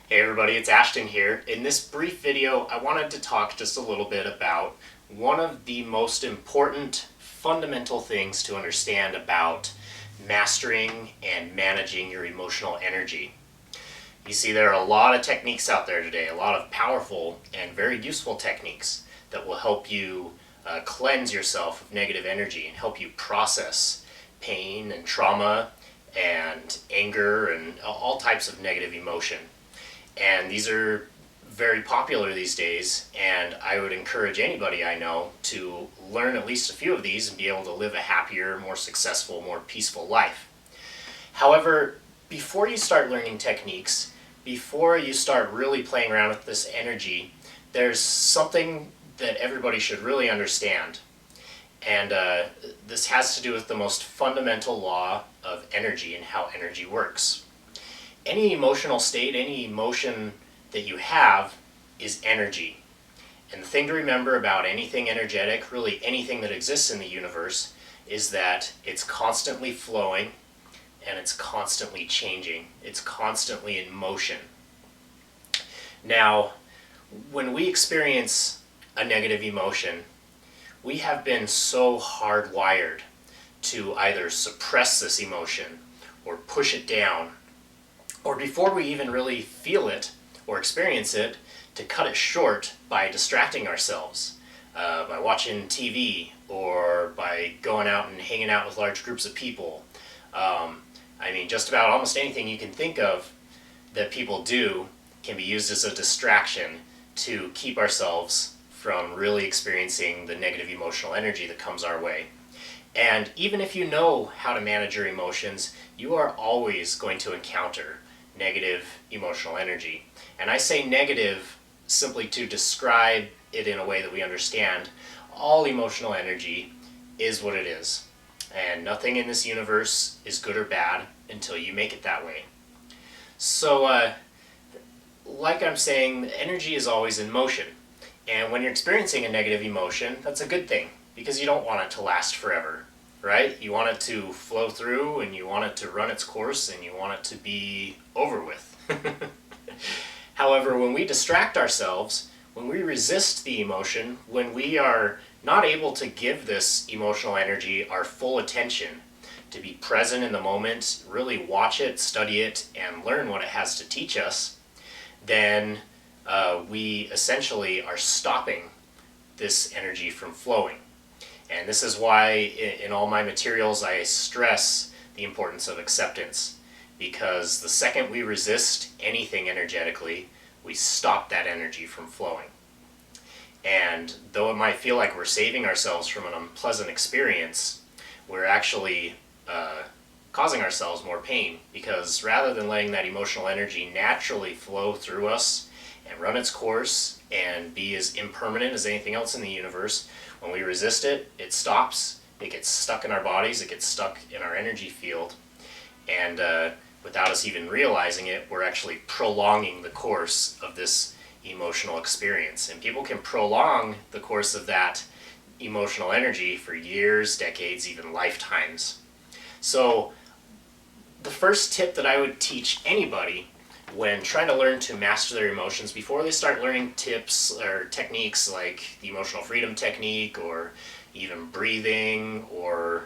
Hey everybody, it's Ashton here. In this brief video, I wanted to talk just a little bit about one of the most important fundamental things to understand about mastering and managing your emotional energy. You see, there are a lot of techniques out there today, a lot of powerful and very useful techniques that will help you cleanse yourself of negative energy and help you process pain and trauma and anger and all types of negative emotion. And these are very popular these days, and I would encourage anybody I know to learn at least a few of these and be able to live a happier, more successful, more peaceful life. However, before you start learning techniques, before you start really playing around with this energy, there's something that everybody should really understand. And this has to do with the most fundamental law of energy and how energy works. Any emotional state, any emotion that you have is energy. And the thing to remember about anything energetic, really anything that exists in the universe, is that it's constantly flowing and it's constantly changing. It's constantly in motion. Now, when we experience a negative emotion, we have been so hardwired to either suppress this emotion or push it down, or before we even really feel it or experience it, to cut it short by distracting ourselves, by watching TV or by going out and hanging out with large groups of people. Just about almost anything you can think of that people do can be used as a distraction to keep ourselves from really experiencing the negative emotional energy that comes our way. And even if you know how to manage your emotions, you are always going to encounter negative emotional energy. And I say negative simply to describe it in a way that we understand. All emotional energy is what it is. And nothing in this universe is good or bad until you make it that way. So, like I'm saying, energy is always in motion. And when you're experiencing a negative emotion, that's a good thing, because you don't want it to last forever. Right? You want it to flow through, and you want it to run its course, and you want it to be over with. However, when we distract ourselves, when we resist the emotion, when we are not able to give this emotional energy our full attention, to be present in the moment, really watch it, study it, and learn what it has to teach us, then we essentially are stopping this energy from flowing. And this is why in all my materials I stress the importance of acceptance, because the second we resist anything energetically, we stop that energy from flowing. And though it might feel like we're saving ourselves from an unpleasant experience, we're actually causing ourselves more pain, because rather than letting that emotional energy naturally flow through us and run its course and be as impermanent as anything else in the universe, when we resist it, it stops, it gets stuck in our bodies, it gets stuck in our energy field, and without us even realizing it, we're actually prolonging the course of this emotional experience. And people can prolong the course of that emotional energy for years, decades, even lifetimes. So the first tip that I would teach anybody when trying to learn to master their emotions, before they start learning tips or techniques like the emotional freedom technique, or even breathing, or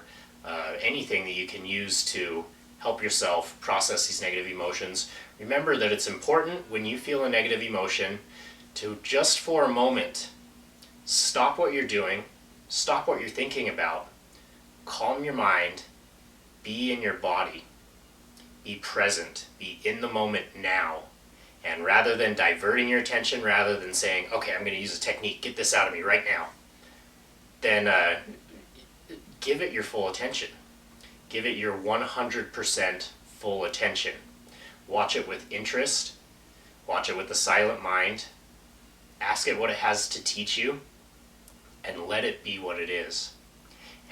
anything that you can use to help yourself process these negative emotions, remember that it's important when you feel a negative emotion to just for a moment stop what you're doing, stop what you're thinking about, calm your mind, be in your body. Be present, be in the moment now. And rather than diverting your attention, rather than saying, okay, I'm going to use a technique, get this out of me right now, then give it your full attention. Give it your 100% full attention. Watch it with interest. Watch it with a silent mind. Ask it what it has to teach you, and let it be what it is.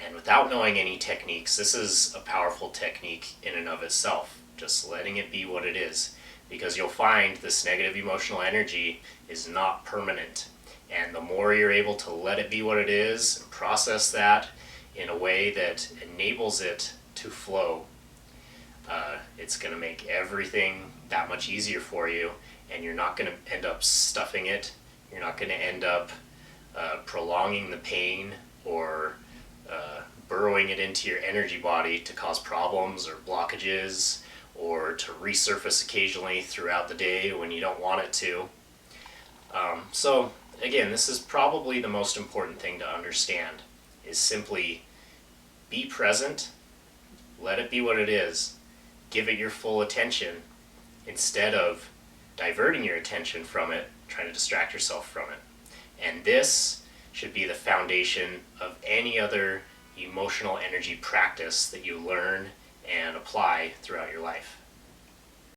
And without knowing any techniques, this is a powerful technique in and of itself. Just letting it be what it is, because you'll find this negative emotional energy is not permanent. And the more you're able to let it be what it is and process that in a way that enables it to flow, it's going to make everything that much easier for you, and you're not going to end up stuffing it. You're not going to end up prolonging the pain or burrowing it into your energy body to cause problems or blockages, or to resurface occasionally throughout the day when you don't want it to. So again, this is probably the most important thing to understand, is simply be present, let it be what it is, give it your full attention instead of diverting your attention from it, trying to distract yourself from it. And this should be the foundation of any other emotional energy practice that you learn and apply throughout your life.